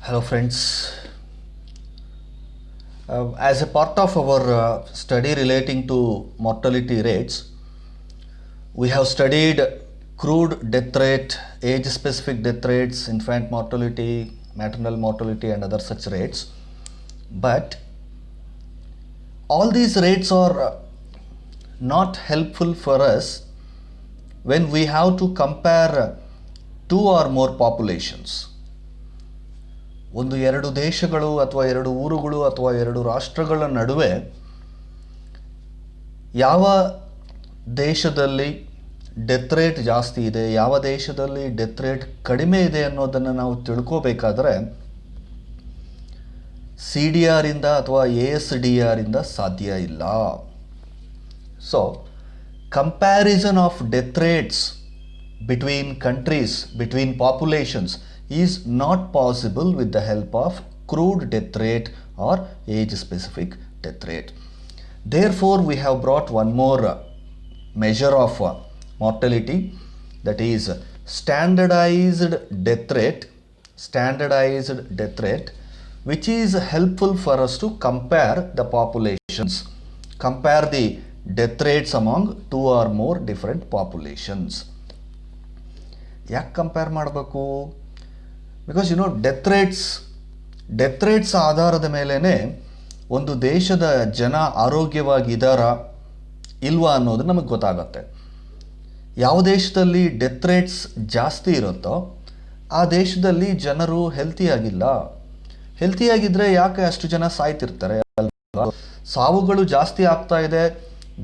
Hello, friends. As a part of our study relating to mortality rates, we have studied crude death rate, age specific death rates, infant mortality, maternal mortality, and other such rates. But all these rates are not helpful for us when we have to compare two or more populations. ಒಂದು ಎರಡು ದೇಶಗಳು ಅಥವಾ ಎರಡು ಊರುಗಳು ಅಥವಾ ಎರಡು ರಾಷ್ಟ್ರಗಳ ನಡುವೆ ಯಾವ ದೇಶದಲ್ಲಿ ಡೆತ್ ರೇಟ್ ಜಾಸ್ತಿ ಇದೆ, ಯಾವ ದೇಶದಲ್ಲಿ ಡೆತ್ ರೇಟ್ ಕಡಿಮೆ ಇದೆ ಅನ್ನೋದನ್ನು ನಾವು ತಿಳ್ಕೋಬೇಕಾದ್ರೆ CDR ಇಂದ ಅಥವಾ ASDR ಇಂದ ಸಾಧ್ಯ ಇಲ್ಲ. So comparison of death rates between countries, between populations is not possible with the help of crude death rate or age specific death rate. Therefore, we have brought one more measure of mortality, that is standardized death rate, which is helpful for us to compare the populations, compare the death rates among two or more different populations. ಯಾಕೆ compare ಮಾಡಬೇಕು? Because death rates ಆಧಾರದ ಮೇಲೇ ಒಂದು ದೇಶದ ಜನ ಆರೋಗ್ಯವಾಗಿದ್ದಾರಾ ಇಲ್ವಾ ಅನ್ನೋದು ನಮಗೆ ಗೊತ್ತಾಗತ್ತೆ. ಯಾವ ದೇಶದಲ್ಲಿ ಡೆತ್ ರೇಟ್ಸ್ ಜಾಸ್ತಿ ಇರುತ್ತೋ ಆ ದೇಶದಲ್ಲಿ ಜನರು ಹೆಲ್ತಿಯಾಗಿದ್ದರೆ ಯಾಕೆ ಅಷ್ಟು ಜನ ಸಾಯ್ತಿರ್ತಾರೆ? ಸಾವುಗಳು ಜಾಸ್ತಿ ಆಗ್ತಾ ಇದೆ,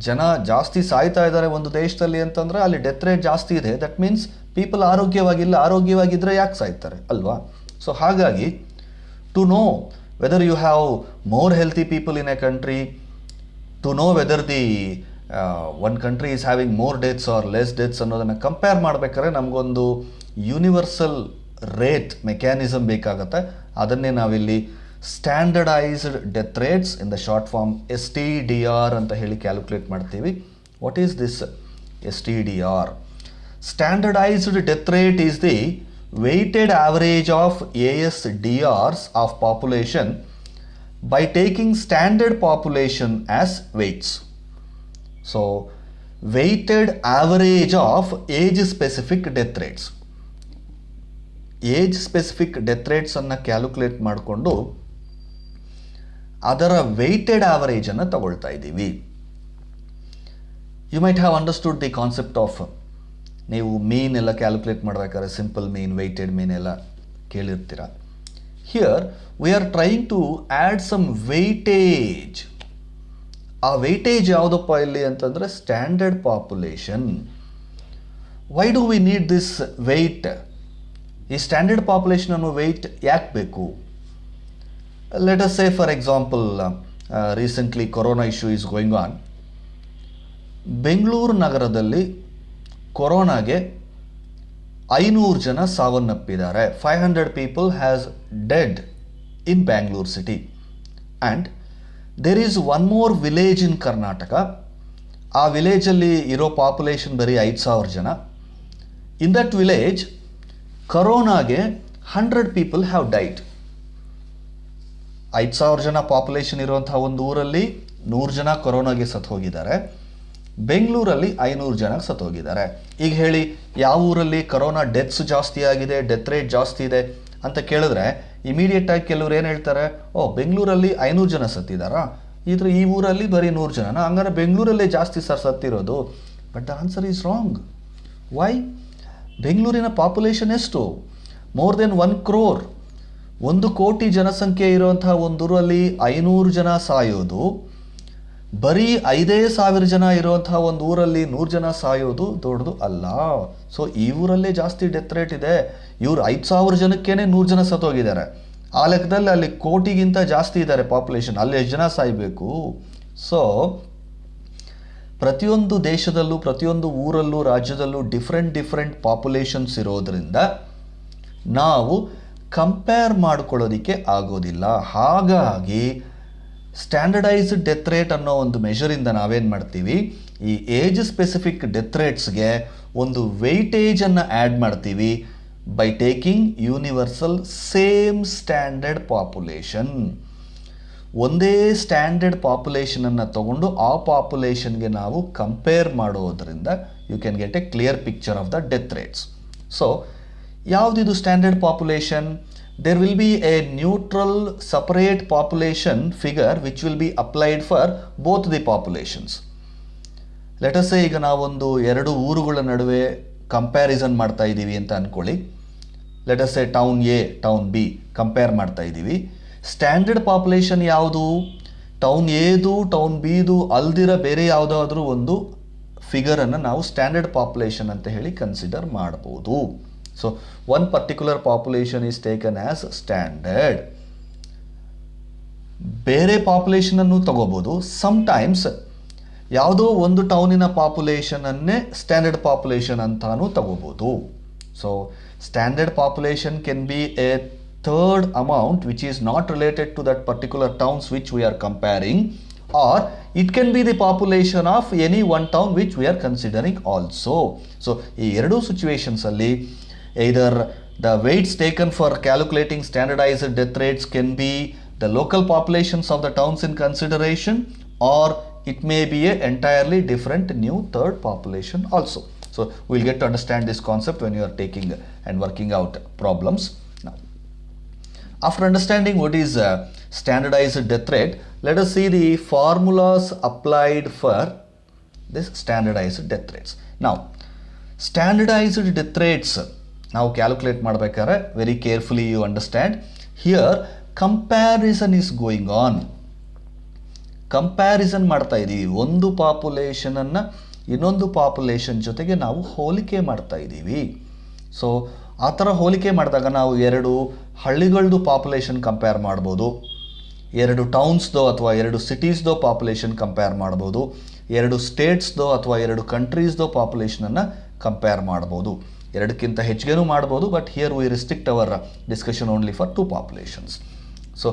ಜನ ಜಾಸ್ತಿ ಸಾಯ್ತಾ ಇದ್ದಾರೆ ಒಂದು ದೇಶದಲ್ಲಿ ಅಂತಂದರೆ ಅಲ್ಲಿ ಡೆತ್ ರೇಟ್ ಜಾಸ್ತಿ ಇದೆ. ದಟ್ ಮೀನ್ಸ್ ಪೀಪಲ್ ಆರೋಗ್ಯವಾಗಿದ್ದರೆ ಯಾಕೆ ಸಾಯ್ತಾರೆ ಅಲ್ವಾ? ಸೊ ಹಾಗಾಗಿ to know whether you have more healthy people in a country, to know whether the one country is having more deaths or less deaths ಅನ್ನೋದನ್ನು ಕಂಪೇರ್ ಮಾಡಬೇಕಾದ್ರೆ ನಮಗೊಂದು universal rate mechanism ಬೇಕಾಗತ್ತೆ. ಅದನ್ನೇ ನಾವಿಲ್ಲಿ standardized death rates in the short form STDR ಅಂತ ಹೇಳಿ calculate ಮಾಡ್ತೀವಿ. What is this STDR? Standardized death rate is the weighted average of ASDRs of population by taking standard population as weights. So, weighted average of age specific death rates. Age specific death ರೇಟ್ಸನ್ನು calculate ಮಾಡಿಕೊಂಡು ಅದರ weighted ಆವರೇಜನ್ನು ತಗೊಳ್ತಾ ಇದ್ದೀವಿ. You might have understood the concept of, ನೀವು mean ಎಲ್ಲ calculate ಮಾಡಬೇಕಾದ್ರೆ simple ಮೀನ್, weighted mean ಎಲ್ಲ ಕೇಳಿರ್ತೀರ. Here we are trying to add some weightage. ಆ ವೆಯ್ಟೇಜ್ ಯಾವುದಪ್ಪ ಇಲ್ಲಿ ಅಂತಂದರೆ standard population. Why do we need this weight? ಈ ಸ್ಟ್ಯಾಂಡರ್ಡ್ ಪಾಪ್ಯುಲೇಷನ್ ಅನ್ನೋ ವೆಯ್ಟ್ ಯಾಕೆ ಬೇಕು? Let us say for example, recently corona issue is going on. Bengaluru ನಗರದಲ್ಲಿ ಕೊರೋನಾಗೆ 500 ಜನ ಸಾವನ್ನಪ್ಪಿದ್ದಾರೆ. 500 people has dead in Bangalore city. And there is one more village in Karnataka. ಆ ವಿಲೇಜಲ್ಲಿ ಇರೋ ಪಾಪ್ಯುಲೇಷನ್ ಬರೀ 5,000 ಜನ. ಇನ್ ದಟ್ ವಿಲೇಜ್ ಕರೋನಾಗೆ 100 ಪೀಪಲ್ ಹ್ಯಾವ್ ಡೈಡ್. 5,000 ಜನ ಪಾಪ್ಯುಲೇಷನ್ ಇರುವಂತಹ ಒಂದು ಊರಲ್ಲಿ 100 ಜನ ಕೊರೋನಾಗೆ ಸತ್ತು ಹೋಗಿದ್ದಾರೆ. ಬೆಂಗಳೂರಲ್ಲಿ 500 ಜನ ಸತ್ತು ಹೋಗಿದ್ದಾರೆ. ಈಗ ಹೇಳಿ, ಯಾವ ಊರಲ್ಲಿ ಕರೋನಾ ಡೆತ್ಸ್ ಜಾಸ್ತಿ ಆಗಿದೆ, ಡೆತ್ ರೇಟ್ ಜಾಸ್ತಿ ಇದೆ ಅಂತ ಕೇಳಿದ್ರೆ ಇಮಿಡಿಯೇಟ್ ಆಗಿ ಕೆಲವ್ರು ಏನು ಹೇಳ್ತಾರೆ, ಬೆಂಗಳೂರಲ್ಲಿ 500 ಜನ ಸತ್ತಿದ್ದಾರಾ, ಈ ಊರಲ್ಲಿ ಬರೀ 100 ಜನನ, ಹಂಗಾರೆ ಬೆಂಗಳೂರಲ್ಲೇ ಜಾಸ್ತಿ ಸತ್ತಿರೋದು. But the answer is wrong. Why? ಬೆಂಗಳೂರಿನ ಪಾಪ್ಯುಲೇಷನ್ ಎಷ್ಟು? More than 1 crore. 1 ಕೋಟಿ ಜನಸಂಖ್ಯೆ ಇರುವಂತಹ ಒಂದೂರಲ್ಲಿ 500 ಜನ ಸಾಯೋದು, ಬರೀ 5,000 ಜನ ಇರುವಂತಹ ಒಂದು ಊರಲ್ಲಿ 100 ಜನ ಸಾಯೋದು ದೊಡ್ಡದು ಅಲ್ಲ. ಸೊ ಈ ಊರಲ್ಲೇ ಜಾಸ್ತಿ ಡೆತ್ ರೇಟ್ ಇದೆ. ಇವ್ರು 5,000 ಜನಕ್ಕೇನೆ 100 ಜನ ಸತ್ತೋಗಿದ್ದಾರೆ. ಆ ಲೆಕ್ಕದಲ್ಲಿ ಅಲ್ಲಿ ಕೋಟಿಗಿಂತ ಜಾಸ್ತಿ ಇದ್ದಾರೆ ಪಾಪ್ಯುಲೇಷನ್, ಅಲ್ಲಿ ಎಷ್ಟು ಜನ ಸಾಯಬೇಕು? ಸೊ ಪ್ರತಿಯೊಂದು ದೇಶದಲ್ಲೂ, ಪ್ರತಿಯೊಂದು ಊರಲ್ಲೂ, ರಾಜ್ಯದಲ್ಲೂ ಡಿಫ್ರೆಂಟ್ ಪಾಪ್ಯುಲೇಷನ್ಸ್ ಇರೋದ್ರಿಂದ ನಾವು ಕಂಪೇರ್ ಮಾಡ್ಕೊಳ್ಳೋದಕ್ಕೆ ಆಗೋದಿಲ್ಲ. ಹಾಗಾಗಿ ಸ್ಟ್ಯಾಂಡರ್ಡೈಸ್ಡ್ ಡೆತ್ ರೇಟ್ ಅನ್ನೋ ಒಂದು ಮೆಷರಿಂದ ನಾವೇನು ಮಾಡ್ತೀವಿ, ಈ ಏಜ್ ಸ್ಪೆಸಿಫಿಕ್ ಡೆತ್ ರೇಟ್ಸ್ಗೆ ಒಂದು ವೆಯ್ಟೇಜನ್ನು ಆ್ಯಡ್ ಮಾಡ್ತೀವಿ. by taking universal same standard population. ಒಂದೇ ಸ್ಟ್ಯಾಂಡರ್ಡ್ ಪಾಪ್ಯುಲೇಷನನ್ನು ತಗೊಂಡು ಆ ಪಾಪ್ಯುಲೇಷನ್ಗೆ ನಾವು ಕಂಪೇರ್ ಮಾಡೋದ್ರಿಂದ you can get a clear picture of the death rates. So ಯಾವುದಿದು standard population? There will be a neutral separate population figure which will be applied for both the populations. Let's ಈಗ ನಾವೊಂದು ಎರಡು ಊರುಗಳ ನಡುವೆ comparison ಮಾಡ್ತಾ ಇದ್ದೀವಿ ಅಂತ ಅಂದ್ಕೊಳ್ಳಿ. Let's A town A town B compare ಮಾಡ್ತಾ ಇದ್ದೀವಿ. ಸ್ಟ್ಯಾಂಡರ್ಡ್ ಪಾಪ್ಯುಲೇಷನ್ ಯಾವುದು? ಟೌನ್ ಎದು ಟೌನ್ ಬಿದು ಅಲ್ದಿರ ಬೇರೆ ಯಾವುದಾದ್ರೂ ಒಂದು ಫಿಗರನ್ನು ನಾವು ಸ್ಟ್ಯಾಂಡರ್ಡ್ ಪಾಪ್ಯುಲೇಷನ್ ಅಂತ ಹೇಳಿ ಕನ್ಸಿಡರ್ ಮಾಡ್ಬೋದು. So one particular population is taken as standard. ಬೇರೆ ಪಾಪ್ಯುಲೇಷನನ್ನು ತಗೋಬೋದು. ಸಮ್ಟೈಮ್ಸ್ ಯಾವುದೋ ಒಂದು ಟೌನಿನ ಪಾಪ್ಯುಲೇಷನನ್ನೇ ಸ್ಟ್ಯಾಂಡರ್ಡ್ ಪಾಪ್ಯುಲೇಷನ್ ಅಂತಾನೂ ತಗೋಬೋದು. So standard population can be A third amount which is not related to that particular towns which we are comparing, or it can be the population of any one town which we are considering also. So ಈ ಎರಡೂ situations ಅಲ್ಲಿ either the weights taken for calculating standardized death rates can be the local populations of the towns in consideration, or it may be a entirely different new third population also. So we'll get to understand this concept when you are taking and working out problems. Now, after understanding what is standardized death rate, let us see the formulas applied for this standardized death rates. Now, standardized death rates now calculate ಮಾಡಬೇಕಾದ್ರೆ very carefully you understand. Here comparison is going on. Comparison ಮಾಡ್ತಾ ಇದ್ದೀವಿ. ಒಂದು ಪಾಪ್ಯುಲೇಷನನ್ನು ಇನ್ನೊಂದು population ಜೊತೆಗೆ ನಾವು ಹೋಲಿಕೆ ಮಾಡ್ತಾ ಇದ್ದೀವಿ. ಸೊ ಆ ಥರ ಹೋಲಿಕೆ ಮಾಡಿದಾಗ ನಾವು ಎರಡು ಹಳ್ಳಿಗಳದ್ದು ಪಾಪ್ಯುಲೇಷನ್ ಕಂಪೇರ್ ಮಾಡ್ಬೋದು, ಎರಡು ಟೌನ್ಸ್ದೋ ಅಥವಾ ಎರಡು ಸಿಟೀಸ್ದೋ ಪಾಪ್ಯುಲೇಷನ್ ಕಂಪೇರ್ ಮಾಡ್ಬೋದು, ಎರಡು ಸ್ಟೇಟ್ಸ್ದೋ ಅಥವಾ ಎರಡು ಕಂಟ್ರೀಸ್ದೋ ಪಾಪ್ಯುಲೇಷನನ್ನು ಕಂಪೇರ್ ಮಾಡ್ಬೋದು. ಎರಡಕ್ಕಿಂತ ಹೆಚ್ಚಿಗೆನೂ ಮಾಡ್ಬೋದು, but here we restrict our discussion only for two populations. So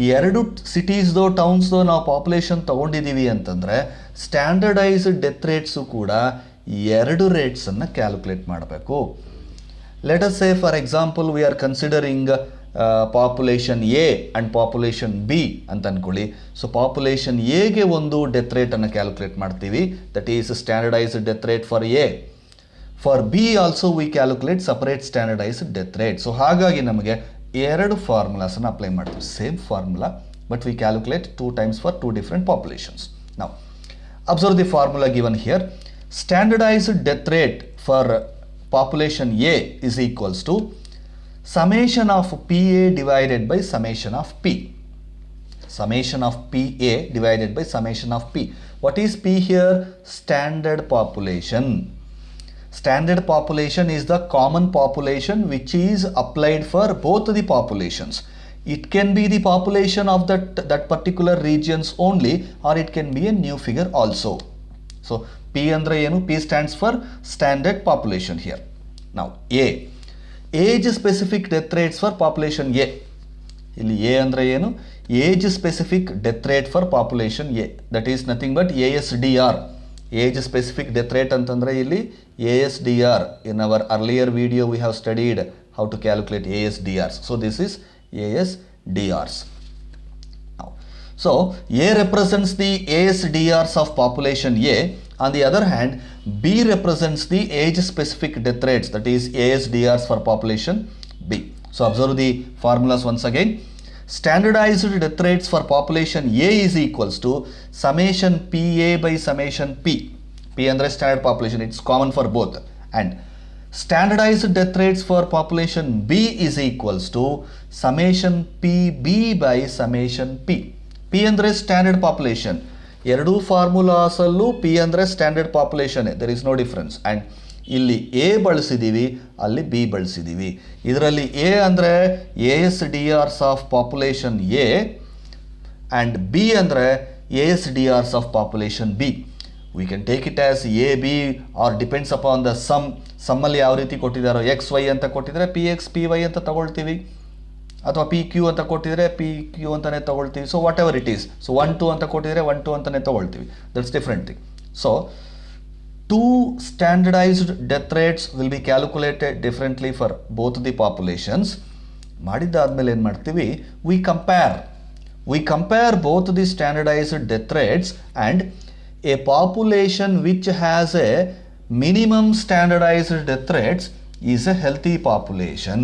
ಈ ಎರಡು ಸಿಟೀಸ್ದೋ ಟೌನ್ಸ್ದೋ ನಾವು ಪಾಪ್ಯುಲೇಷನ್ ತೊಗೊಂಡಿದ್ದೀವಿ ಅಂತಂದರೆ ಸ್ಟ್ಯಾಂಡರ್ಡೈಸ್ಡ್ ಡೆತ್ ರೇಟ್ಸು ಕೂಡ ಎರಡು ರೇಟ್ಸನ್ನು ಕ್ಯಾಲ್ಕುಲೇಟ್ ಮಾಡಬೇಕು. Let us say for example we are considering population A and population B ಅಂತ ಅಂದ್ಕೊಳ್ಳಿ. ಸೊ ಪಾಪ್ಯುಲೇಷನ್ ಎಗೆ ಒಂದು ಡೆತ್ ರೇಟನ್ನು ಕ್ಯಾಲ್ಕುಲೇಟ್ ಮಾಡ್ತೀವಿ, that is standardised death rate for A. For B also V calculate separate standardised death rate. So ಹಾಗಾಗಿ ನಮಗೆ ಎರಡು ಫಾರ್ಮುಲಾಸನ್ನು apply ಮಾಡ್ತೀವಿ. Same formula but we calculate 2 times for 2 different populations. Now observe the formula given here. Standardized death rate for population A is equals to summation of PA divided by summation of P. Summation of PA divided by summation of P. What is P here? Standard population. Standard population is the common population which is applied for both the populations. It can be the population of that particular regions only, or it can be a new figure also. So P andre ಏನು? P stands for standard population here. Now A, age specific death rates for population A. ಇಲ್ಲಿ A andre ಏನು? Age specific death rate for population A, that is nothing but ASDR. Age specific death rate ಅಂತಂದ್ರೆ ಇಲ್ಲಿ ASDR. In our earlier video we have studied how to calculate ASDRs. So this is ASDRs. Now, so A represents the ASDRs of population A. On the other hand, B represents the age-specific death rates, that is ASDRs for population B. So observe the formulas once again. Standardized death rates for population A is equals to summation PA by summation P. P andre standard population, it's common for both. And standardized death rates for population B is equals to summation PB by summation P. P andre standard population. ಎರಡು ಫಾರ್ಮುಲಾಸಲ್ಲೂ P ಅಂದರೆ standard population, there is no difference. And ಇಲ್ಲಿ A ಬಳಸಿದ್ದೀವಿ, ಅಲ್ಲಿ B ಬಳಸಿದ್ದೀವಿ. ಇದರಲ್ಲಿ A ಅಂದರೆ ASDRs of population A and B ಅಂದರೆ ASDRs of population B. We can take it as A B or depends upon the ಸಮ್ಮಲ್ಲಿ ಯಾವ ರೀತಿ ಕೊಟ್ಟಿದ್ದಾರೋ. XY ಅಂತ ಕೊಟ್ಟಿದ್ರೆ PX PY ಅಂತ ತಗೊಳ್ತೀವಿ, ಅಥವಾ PQ ಅಂತ ಕೊಟ್ಟಿದ್ರೆ PQ ಅಂತಲೇ ತೊಗೊಳ್ತೀವಿ. So what ever it is. So 1 2 ಅಂತ ಕೊಟ್ಟಿದ್ರೆ 1 2 ಅಂತಲೇ ತೊಗೊಳ್ತೀವಿ. That's different thing. So two standardized death rates will be calculated differently for both the populations. ಮಾಡಿದ್ದಾದ್ಮೇಲೆ ಏನು ಮಾಡ್ತೀವಿ, we compare both the standardized death rates and a population which has a minimum standardized death rates is a healthy population.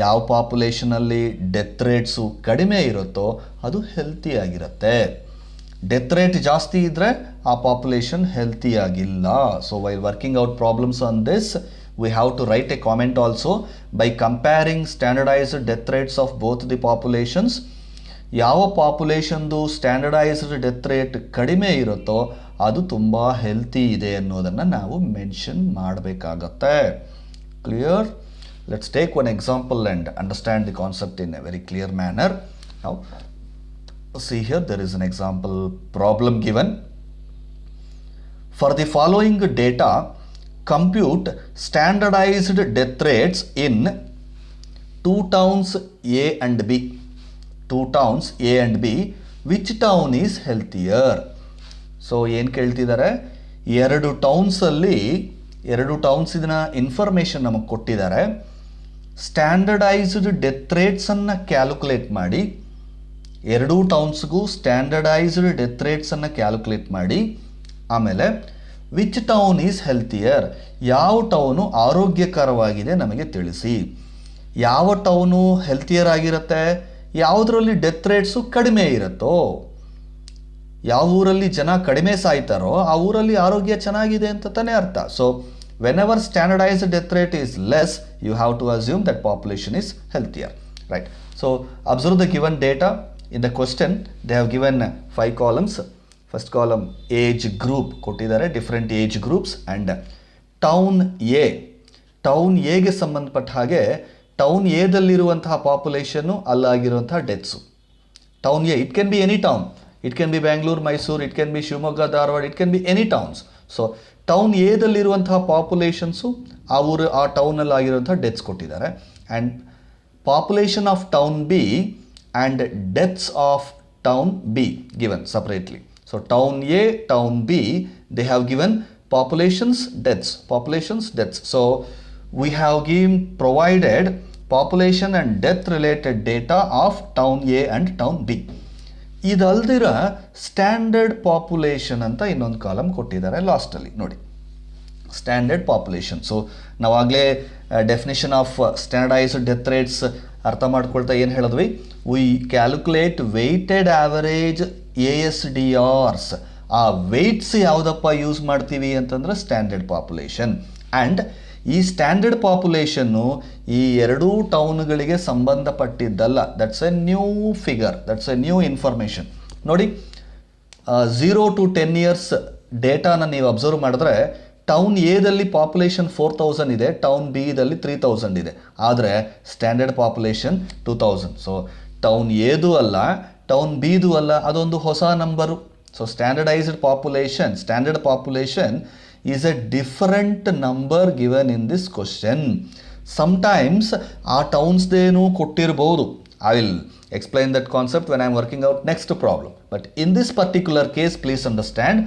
ಯಾವ ಪಾಪ್ಯುಲೇಷನಲ್ಲಿ death rates ಕಡಿಮೆ ಇರುತ್ತೋ ಅದು healthy ಆಗಿರುತ್ತೆ. Death rate ಜಾಸ್ತಿ ಇದ್ದರೆ ಆ ಪಾಪ್ಯುಲೇಷನ್ ಹೆಲ್ತಿ ಆಗಿಲ್ಲ. So while working out problems on this, we have to write a comment also by comparing standardized death rates of both the populations. ಯಾವ ಪಾಪ್ಯುಲೇಷನ್ದು ಸ್ಟ್ಯಾಂಡರ್ಡೈಸ್ಡ್ ಡೆತ್ ರೇಟ್ ಕಡಿಮೆ ಇರುತ್ತೋ ಅದು ತುಂಬ ಹೆಲ್ತಿ ಇದೆ ಅನ್ನೋದನ್ನು ನಾವು ಮೆನ್ಷನ್ ಮಾಡಬೇಕಾಗತ್ತೆ. Clear? Let's take one example and understand the concept in a very clear manner. Now, see here, there is an example problem given. For the following data, compute standardized death rates in two towns A and B. Two towns A and B. Which town is healthier? So, ಏನು ಕೇಳ್ತಿದ್ದಾರೆ, ಎರಡು towns ಇದನ್ನ information ನಮಗೆ ಕೊಟ್ಟಿದ್ದಾರೆ. Standardised death ರೇಟ್ಸನ್ನು calculate ಮಾಡಿ, ಎರಡೂ ಟೌನ್ಸ್ಗೂ standardised death ರೇಟ್ಸನ್ನು ಕ್ಯಾಲ್ಕುಲೇಟ್ ಮಾಡಿ, ಆಮೇಲೆ ವಿಚ್ ಟೌನ್ ಈಸ್ ಹೆಲ್ತಿಯರ್, ಯಾವ ಟೌನು ಆರೋಗ್ಯಕರವಾಗಿದೆ ನಮಗೆ ತಿಳಿಸಿ. ಯಾವ ಟೌನು ಹೆಲ್ತಿಯರ್ ಆಗಿರುತ್ತೆ, ಯಾವುದರಲ್ಲಿ ಡೆತ್ ರೇಟ್ಸು ಕಡಿಮೆ ಇರುತ್ತೋ, ಯಾವ ಊರಲ್ಲಿ ಜನ ಕಡಿಮೆ ಸಾಯ್ತಾರೋ ಆ ಊರಲ್ಲಿ ಆರೋಗ್ಯ ಚೆನ್ನಾಗಿದೆ ಅಂತ ತಾನೇ ಅರ್ಥ. So whenever standardized death rate is less, you have to assume that population is healthier, right? So observe the given data. In the question they have given 5 columns. First column age group ಕೊಟ್ಟಿದ್ದಾರೆ, different age groups, and town A ಗೆ ಸಂಬಂಧಪಟ್ಟ ಹಾಗೆ town A ದಲ್ಲಿರುವಂತಹ ಪಾಪ್ಯುಲೇಷನ್ನು ಅಲ್ಲಾಗಿರುವಂತಹ ಡೆತ್ಸು. Town A, it can be any town, it can be Bangalore, Mysuru, it can be Shivamogga, Dharwad, it can be any towns. So town ಎದಲ್ಲಿರುವಂತಹ populations ಆ ಟೌನಲ್ಲಿ ಆಗಿರುವಂಥ ಡೆತ್ಸ್ ಕೊಟ್ಟಿದ್ದಾರೆ. And population of town B and deaths of town B given separately. So town A, town B, they have given populations, deaths. So we have provided population and death related data of town A and town B. ಇದಲ್ದಿರ standard population ಅಂತ ಇನ್ನೊಂದು column ಕೊಟ್ಟಿದ್ದಾರೆ ಲಾಸ್ಟಲ್ಲಿ ನೋಡಿ, standard population. So ನಾವಾಗಲೇ definition of standardised death rates ಅರ್ಥ ಮಾಡ್ಕೊಳ್ತಾ ಏನು ಹೇಳಿದ್ವಿ, we calculate weighted average ASDRs. ಆ ವೆಯ್ಟ್ಸ್ ಯಾವುದಪ್ಪ ಯೂಸ್ ಮಾಡ್ತೀವಿ ಅಂತಂದ್ರೆ ಸ್ಟ್ಯಾಂಡರ್ಡ್ ಪಾಪ್ಯುಲೇಷನ್. ಆ್ಯಂಡ್ ಈ ಸ್ಟ್ಯಾಂಡರ್ಡ್ ಪಾಪ್ಯುಲೇಷನ್ನು ಈ ಎರಡೂ ಟೌನ್ಗಳಿಗೆ ಸಂಬಂಧಪಟ್ಟಿದ್ದಲ್ಲ. That's a new figure, that's a new information. ನೋಡಿ 0 to 10 years ಡೇಟಾನ ನೀವು ಅಬ್ಸರ್ವ್ ಮಾಡಿದ್ರೆ ಟೌನ್ ಎದಲ್ಲಿ ಪಾಪ್ಯುಲೇಷನ್ 4000 ಇದೆ, ಟೌನ್ ಬಿ ದಲ್ಲಿ 3000 ಇದೆ, ಆದರೆ ಸ್ಟ್ಯಾಂಡರ್ಡ್ ಪಾಪ್ಯುಲೇಷನ್ 2000. ಸೊ ಟೌನ್ ಎದು ಅಲ್ಲ, ಟೌನ್ ಬಿದು ಅಲ್ಲ, ಅದೊಂದು ಹೊಸ number. So standard population is a different number given in this question. Sometimes our towns denu kottirbodu. I will explain that concept when I am working out next problem. But in this particular case, please understand,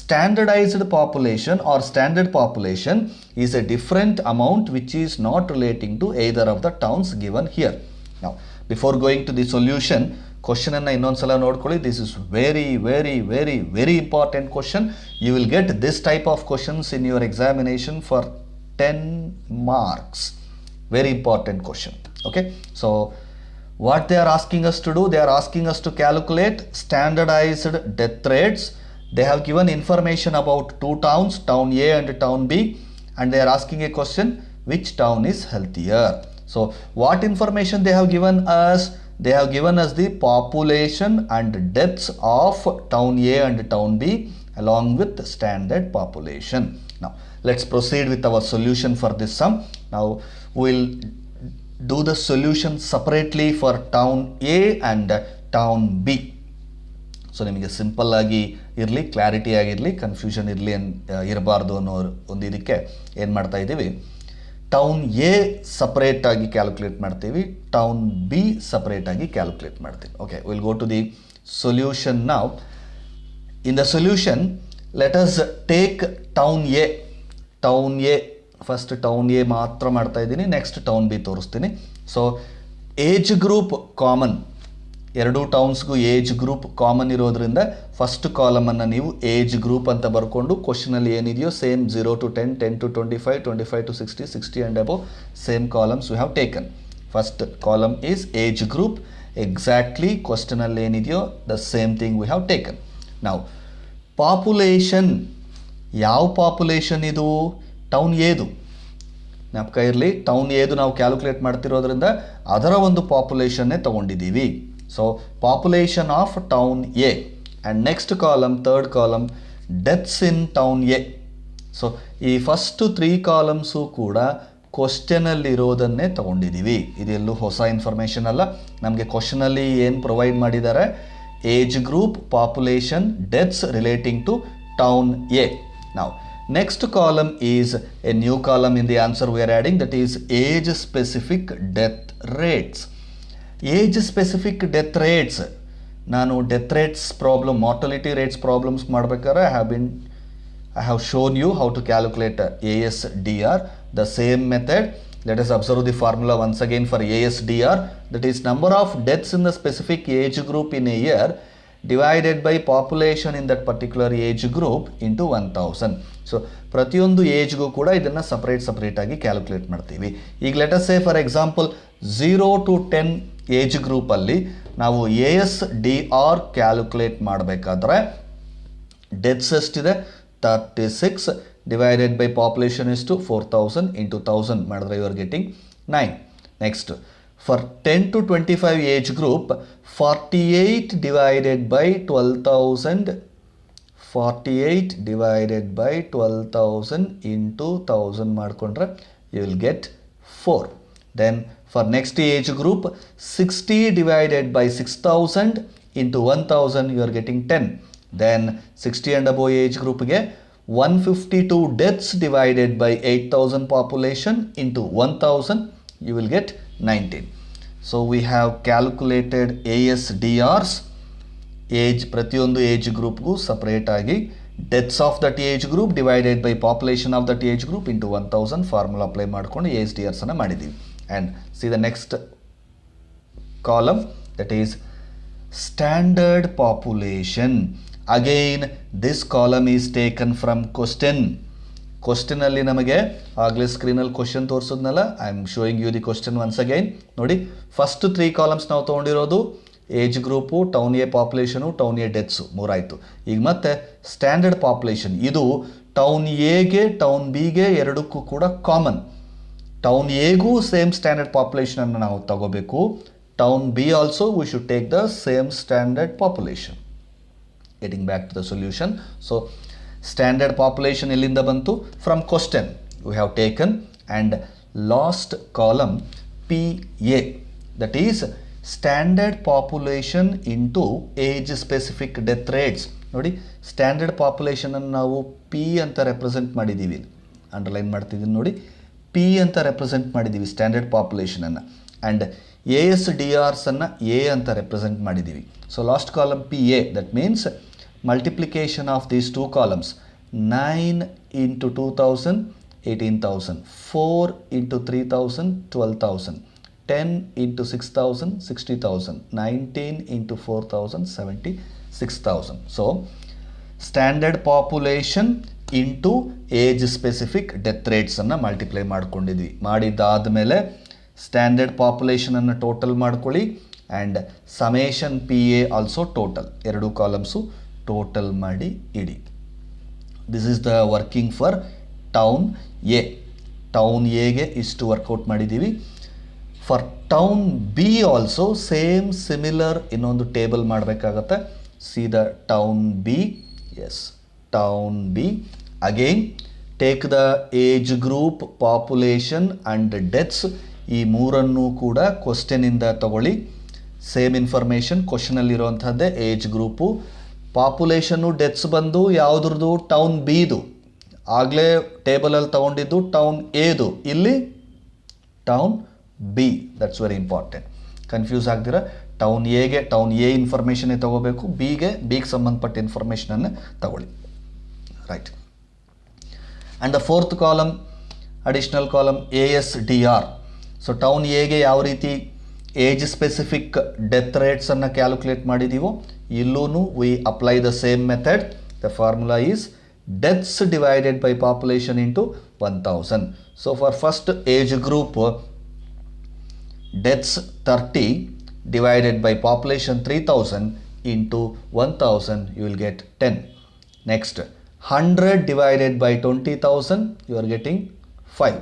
standardized population or standard population is a different amount which is not relating to either of the towns given here. Now, before going to the solution, question ಅನ್ನು ಇನ್ನೊಂದ್ಸಲ ನೋಡ್ಕೊಳ್ಳಿ. This is very very very very important question. You will get this type of questions in your examination for 10 marks. Very important question. Okay, so what they are asking us to do, they are asking us to calculate standardized death rates. They have given information about two towns, town A and town B, and they are asking a question, which town is healthier. So what information they have given us? They have given us the population and deaths of town A and town B along with the standard population. Now let's proceed with our solution for this sum. Now we'll do the solution separately for town A and town B. So ನಿಮಗೆ simple ಆಗಿ ಇರಲಿ, clarity ಆಗಿರಲಿ, confusion ಇರಬಾರ್ದು ಅನ್ನೋ ಒಂದು ಇದಕ್ಕೆ ಏನು ಮಾಡ್ತಾ ಇದ್ದೀವಿ, ಟೌನ್ ಎ ಸಪ್ರೇಟ್ ಆಗಿ ಕ್ಯಾಲ್ಕುಲೇಟ್ ಮಾಡ್ತೀವಿ, ಟೌನ್ ಬಿ ಸಪ್ರೇಟ್ ಆಗಿ ಕ್ಯಾಲ್ಕುಲೇಟ್ ಮಾಡ್ತೀವಿ. Okay, will go to the solution now. In the solution let us take town A. Town A first town A ಮಾತ್ರ ಮಾಡ್ತಾ ಇದ್ದೀನಿ, ನೆಕ್ಸ್ಟ್ ಟೌನ್ ಬಿ ತೋರಿಸ್ತೀನಿ. So age group common, ಎರಡೂ ಟೌನ್ಸ್ಗೂ age group common ಇರೋದ್ರಿಂದ first ಕಾಲಮನ್ನು ನೀವು age group ಅಂತ ಬರ್ಕೊಂಡು ಕ್ವಶನಲ್ಲಿ ಏನಿದೆಯೋ same 0 to 10, 10 to 25, 25 to 60, 60 and above, same columns we have taken. First column is age group, exactly ಕ್ವಶನಲ್ಲಿ ಏನಿದೆಯೋ the same thing we have taken. ನಾವು ಪಾಪ್ಯುಲೇಷನ್, ಯಾವ ಪಾಪ್ಯುಲೇಷನ್ ಇದು? ಟೌನ್ ಏದು ಜ್ಞಾಪಕ ಇರಲಿ, ಟೌನ್ ಏದು ನಾವು ಕ್ಯಾಲ್ಕುಲೇಟ್ ಮಾಡ್ತಿರೋದ್ರಿಂದ ಅದರ ಒಂದು ಪಾಪ್ಯುಲೇಷನ್ನೇ ತೊಗೊಂಡಿದ್ದೀವಿ. So population of town A and next column, third column, deaths in town A. So ಈ ಫಸ್ಟ್ 3 ಕಾಲಮ್ಸು ಕೂಡ ಕ್ವಶನಲ್ಲಿರೋದನ್ನೇ ತೊಗೊಂಡಿದ್ದೀವಿ. ಇದೆಲ್ಲೂ ಹೊಸ ಇನ್ಫಾರ್ಮೇಷನ್ ಅಲ್ಲ, ನಮಗೆ ಕ್ವಶನಲ್ಲಿ ಏನು ಪ್ರೊವೈಡ್ ಮಾಡಿದ್ದಾರೆ, age group, population, deaths relating to town A. ನಾವು next column is a new column in the answer we are adding, that is age specific death rates. Age specific death rates, ನಾನು death rates problem, mortality rates problems ಮಾಡ್ಬೇಕಾದ್ರೆ I have shown you how to calculate ASDR, the same method. Let us observe the formula once again for ASDR, that is number of deaths in the specific age group in a year divided by population in that particular age group into 1000. So ಪ್ರತಿಯೊಂದು ಏಜ್ಗೂ ಕೂಡ ಇದನ್ನು ಸಪ್ರೇಟಾಗಿ calculate ಮಾಡ್ತೀವಿ. ಈಗ let us say for example 0 to 10 age ಗ್ರೂಪಲ್ಲಿ ನಾವು ASDR calculate ಮಾಡಬೇಕಾದ್ರೆ ಡೆತ್ಸ್ ಎಷ್ಟಿದೆ, 36 ಡಿವೈಡೆಡ್ ಬೈ ಪಾಪ್ಯುಲೇಷನ್ ಎಷ್ಟು 4000 ಇಂಟು 1000 ಮಾಡಿದ್ರೆ you are getting 9. Next for 10 to 25 age group 48 divided by 12,000, 48 divided by 12,000 into 1000 ಮಾಡಿಕೊಂಡ್ರೆ you will get 4. Then for next age group 60 divided by 6,000 into 1,000 you are getting 10. Then 60 and above age group ಗೆ 152 deaths divided by 8,000 population into 1,000 you will get 19. So we have calculated ASDRs, age ಪ್ರತಿಯೊಂದು age ಗ್ರೂಪ್ಗೂ ಸಪ್ರೇಟಾಗಿ deaths of that age group divided by population of that age group into 1000 formula apply ಮಾಡಿಕೊಂಡು ASDRಸನ್ನು ಮಾಡಿದ್ದೀವಿ. And see the next column, that is standard population. Again this column is taken from ಕ್ವಶನಲ್ಲಿ ನಮಗೆ ಆಗಲೇ ಸ್ಕ್ರೀನಲ್ಲಿ question ತೋರಿಸಿದ್ನಲ್ಲ, I am showing you the question once again. ನೋಡಿ, first 3 columns ನಾವು ತೊಗೊಂಡಿರೋದು age group, town A population, town A deaths, 3 ಆಯಿತು. ಈಗ ಮತ್ತೆ ಸ್ಟ್ಯಾಂಡರ್ಡ್ ಪಾಪ್ಯುಲೇಷನ್, ಇದು ಟೌನ್ ಎಗೆ ಟೌನ್ ಬಿಗೆ ಎರಡಕ್ಕೂ ಕೂಡ ಕಾಮನ್. ಟೌನ್ ಎಗೂ ಸೇಮ್ ಸ್ಟ್ಯಾಂಡರ್ಡ್ ಪಾಪ್ಯುಲೇಷನನ್ನು ನಾವು ತಗೋಬೇಕು, town B also we should take the same standard population. Getting back to the solution. So standard population ಎಲ್ಲಿಂದ ಬಂತು? From question we have taken. And last column PA, that is standard population into age specific death rates. ನೋಡಿ, standard ಪಾಪ್ಯುಲೇಷನನ್ನು ನಾವು P ಅಂತ represent ಮಾಡಿದ್ದೀವಿ, underline ಮಾಡ್ತಿದ್ದೀನಿ ನೋಡಿ, P ಅಂತ ರೆಪ್ರೆಸೆಂಟ್ ಮಾಡಿದ್ದೀವಿ ಸ್ಟ್ಯಾಂಡರ್ಡ್ ಪಾಪ್ಯುಲೇಷನನ್ನು. ಆ್ಯಂಡ್ ASDRಸನ್ನು A ಅಂತ ರೆಪ್ರೆಸೆಂಟ್ ಮಾಡಿದ್ದೀವಿ. So last column PA, that means multiplication of these 2 columns, 9 into 2,000 18,000, 4 into 3,000 12,000, 10 into 6,000 60,000, 19 into 4,000 76,000. So standard population into age specific death ರೇಟ್ಸನ್ನು ಮಲ್ಟಿಪ್ಲೈ ಮಾಡ್ಕೊಂಡಿದ್ವಿ. ಮಾಡಿದ್ದಾದಮೇಲೆ ಸ್ಟ್ಯಾಂಡರ್ಡ್ ಪಾಪ್ಯುಲೇಷನನ್ನು ಟೋಟಲ್ ಮಾಡ್ಕೊಳ್ಳಿ, and summation PA also total, 2 columns total ಮಾಡಿ ಇಡಿ. This is the working for town A. Town ಎಗೆ ಇಷ್ಟು work out ಮಾಡಿದ್ದೀವಿ. For town B also same similar ಇನ್ನೊಂದು ಟೇಬಲ್ ಮಾಡಬೇಕಾಗತ್ತೆ. See the town B. Yes, town B. Again take the age group, population and deaths, ಈ 3 ಕೂಡ ಕ್ವಶನಿಂದ ತಗೊಳ್ಳಿ. Same information ಕ್ವಶನಲ್ಲಿರುವಂಥದ್ದೇ. ಏಜ್ ಗ್ರೂಪು, ಪಾಪ್ಯುಲೇಷನ್ನು, ಡೆತ್ಸ್ ಬಂದು ಯಾವುದ್ರದ್ದು? ಟೌನ್ ಬಿದು. ಆಗಲೇ ಟೇಬಲಲ್ಲಿ ತೊಗೊಂಡಿದ್ದು ಟೌನ್ ಎದು, ಇಲ್ಲಿ town B. That's very important. Confuse ಆಗ್ದಿರ ಟೌನ್ ಎಗೆ ಟೌನ್ ಎ ಇನ್ಫಾರ್ಮೇಷನ್ನೇ ತೊಗೋಬೇಕು, ಬಿಗೆ ಸಂಬಂಧಪಟ್ಟ ಇನ್ಫಾರ್ಮೇಷನನ್ನು ತಗೊಳ್ಳಿ. right. And the fourth column, additional column, ASDR. So town ಎಗೆ ಯಾವ ರೀತಿ ಏಜ್ ಸ್ಪೆಸಿಫಿಕ್ ಡೆತ್ ರೇಟ್ಸನ್ನು ಕ್ಯಾಲ್ಕುಲೇಟ್ ಮಾಡಿದ್ದೀವೋ ಇಲ್ಲೂ we apply the same method. The formula is deaths divided by population into 1000. So for first age group, deaths 30 divided by population 3000 into 1000, you will get 10. Next, 100 divided by 20,000, you are getting 5.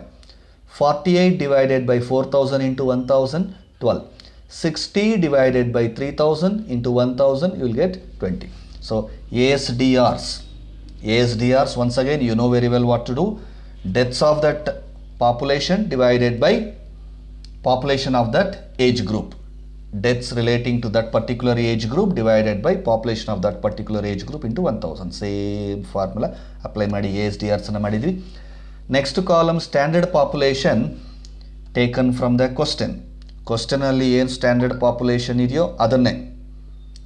48 divided by 4000 into 1000, 12. 60 divided by 3000 into 1000, you will get 20. So ASDRs, once again, you know very well what to do. Deaths of that population divided by population of that age group. Deaths relating to that particular age group divided by population of that particular age group into 1000. Same formula apply ಮಾಡಿ ASDRs ಅನ್ನು ಮಾಡಿದ್ವಿ. Next column, standard population taken from the question. Question ಅಲ್ಲಿ ಏನು standard population ಇದೆಯೋ ಅದನ್ನೇ,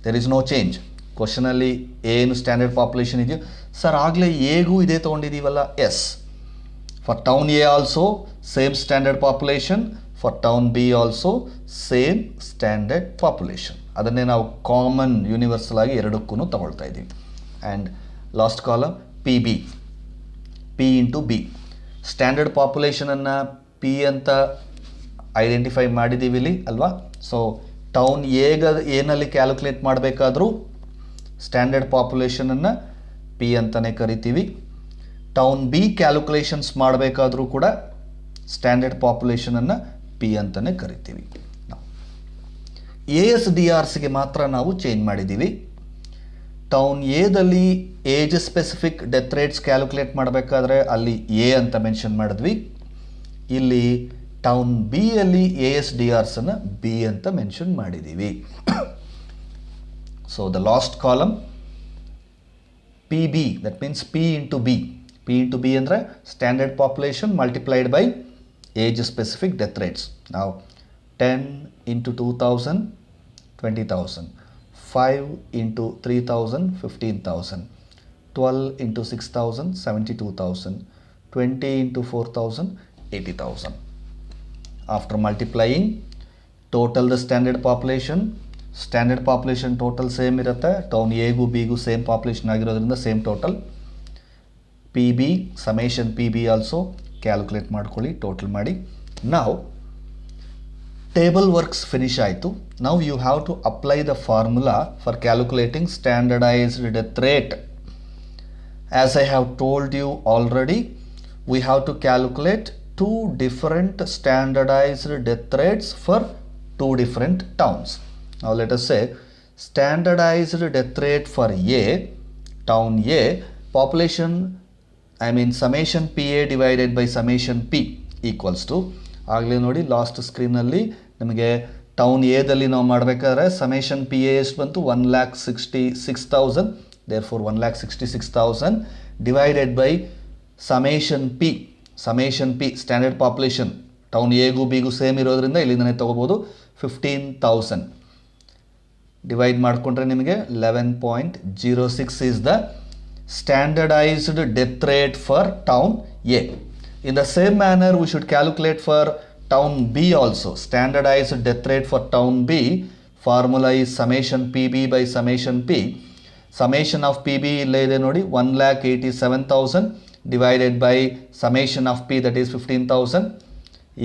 there is no change. Question ಅಲ್ಲಿ ಏನು standard population ಇದೆಯೋ ಸರ್ ಆಗಲೇ ಎಗೂ ಇದೇ ತೊಗೊಂಡಿದ್ದೀವಲ್ಲ, yes. For town A also same standard population, for town B also same standard population. ಅದನ್ನೇ ನಾವು ಕಾಮನ್ ಯೂನಿವರ್ಸಲ್ ಆಗಿ ಎರಡಕ್ಕೂ ತಗೊಳ್ತಾ ಇದ್ದೀವಿ. And last column P B, P into B. Standard ಪಾಪ್ಯುಲೇಷನನ್ನು ಪಿ ಅಂತ ಐಡೆಂಟಿಫೈ ಮಾಡಿದ್ದೀವಿ ಇಲ್ಲಿ ಅಲ್ವಾ. ಸೊ ಟೌನ್ ಏನಲ್ಲಿ ಕ್ಯಾಲ್ಕುಲೇಟ್ ಮಾಡಬೇಕಾದ್ರೂ ಸ್ಟ್ಯಾಂಡರ್ಡ್ ಪಾಪ್ಯುಲೇಷನನ್ನು ಪಿ ಅಂತಲೇ ಕರಿತೀವಿ. ಟೌನ್ ಬಿ ಕ್ಯಾಲ್ಕುಲೇಷನ್ಸ್ ಮಾಡಬೇಕಾದ್ರೂ ಕೂಡ ಸ್ಟ್ಯಾಂಡರ್ಡ್ ಪಾಪ್ಯುಲೇಷನನ್ನು ಪಿ ಅಂತಲೇ ಕರಿತೀವಿ. ASDRಸ್ಗೆ ಮಾತ್ರ ನಾವು ಚೇಂಜ್ ಮಾಡಿದ್ದೀವಿ. ಟೌನ್ ಎದಲ್ಲಿ age specific death rates calculate ಮಾಡಬೇಕಾದ್ರೆ ಅಲ್ಲಿ ಎ ಅಂತ ಮೆನ್ಷನ್ ಮಾಡಿದ್ವಿ. ಇಲ್ಲಿ ಟೌನ್ ಬಿ ಅಲ್ಲಿ ASDRಸನ್ನು ಬಿ ಅಂತ ಮೆನ್ಷನ್ ಮಾಡಿದ್ದೀವಿ. So the last column PB, that means P into B. P into B ಅಂದರೆ standard population multiplied by age specific death rates. Now 10 into 2000, 20,000. 5 into 3000, 15,000. 12 into 6000, 72,000. 20 into 4000, 80,000. After multiplying, total the standard population total same ಇರುತ್ತೆ. ಟೌನ್ ಎಗೂ ಬಿಗೂ same population ಆಗಿರೋದ್ರಿಂದ same total. P B summation P B also calculate ಮಾಡ್ಕೊಳ್ಳಿ, total ಮಾಡಿ. ನಾವು table works finish ಆಯಿತು. Now you have to apply the formula for calculating standardized death rate. As I have told you already, we have to calculate 2 different standardized death rates for 2 different towns. Now let us say standardized death rate for A, town A, population, summation PA divided by summation P equals to, ಆಗಲೇ ನೋಡಿ last ಸ್ಕ್ರೀನಲ್ಲಿ ನಿಮಗೆ town ಎದಲ್ಲಿ ನಾವು ಮಾಡಬೇಕಾದ್ರೆ summation P A ಎಷ್ಟು ಬಂತು, 1,66,000. therefore 1,66,000 divided by summation P standard population town ಎಗೂ ಬಿಗೂ same ಇರೋದ್ರಿಂದ ಇಲ್ಲಿಂದನೇ ತೊಗೋಬೋದು. 15,000 ಡಿವೈಡ್ ಮಾಡಿಕೊಂಡ್ರೆ ನಿಮಗೆ 11.06 is the standardised death rate for town A. In the same manner we should calculate for town B also. Standardised death rate for town B formula is summation P B by summation P. Summation of P B ಇಲ್ಲೇ ಇದೆ ನೋಡಿ, 1,87,000 divided by summation of P, that is 15,000,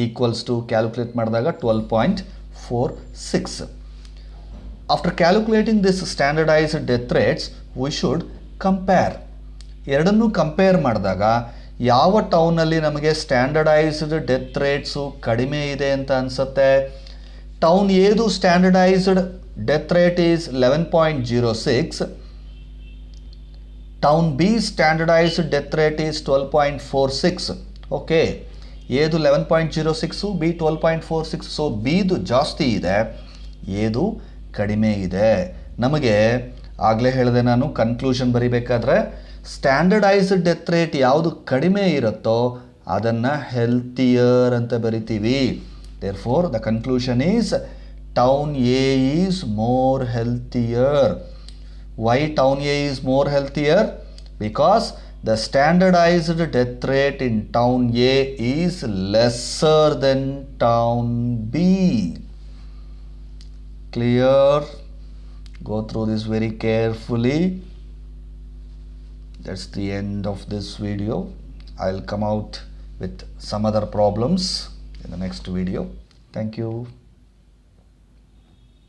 equals to calculate ಮಾಡಿದಾಗ 12.46. After calculating this standardized death rates, we should compare. ಎರಡನ್ನೂ compare ಮಾಡಿದಾಗ ಯಾವ ಟೌನಲ್ಲಿ ನಮಗೆ standardised death rates ಕಡಿಮೆ ಇದೆ ಅಂತ ಅನಿಸುತ್ತೆ? ಟೌನ್ ಎದು standardised death rate is 11.06. Town B standardised death rate is 12.46. Okay, ಎದು 11.06, ಬಿ 12.46. ಸೊ ಬಿದು ಜಾಸ್ತಿ ಇದೆ, ಎದು ಕಡಿಮೆ ಇದೆ. ನಮಗೆ ಆಗಲೇ ಹೇಳಿದೆ ನಾನು, ಕನ್ಕ್ಲೂಷನ್ ಬರಿಬೇಕಾದ್ರೆ ಸ್ಟ್ಯಾಂಡರ್ಡೈಸ್ಡ್ ಡೆತ್ ರೇಟ್ ಯಾವುದು ಕಡಿಮೆ ಇರುತ್ತೋ ಅದನ್ನು ಹೆಲ್ತಿಯರ್ ಅಂತ ಬರಿತೀವಿ. Therefore the conclusion is town A is more healthier. Why town A is more healthier? Because The standardized death rate in town A is lesser than town B. Clear? Go through this very carefully. That's the end of this video. I'll come out with some other problems in the next video. Thank you.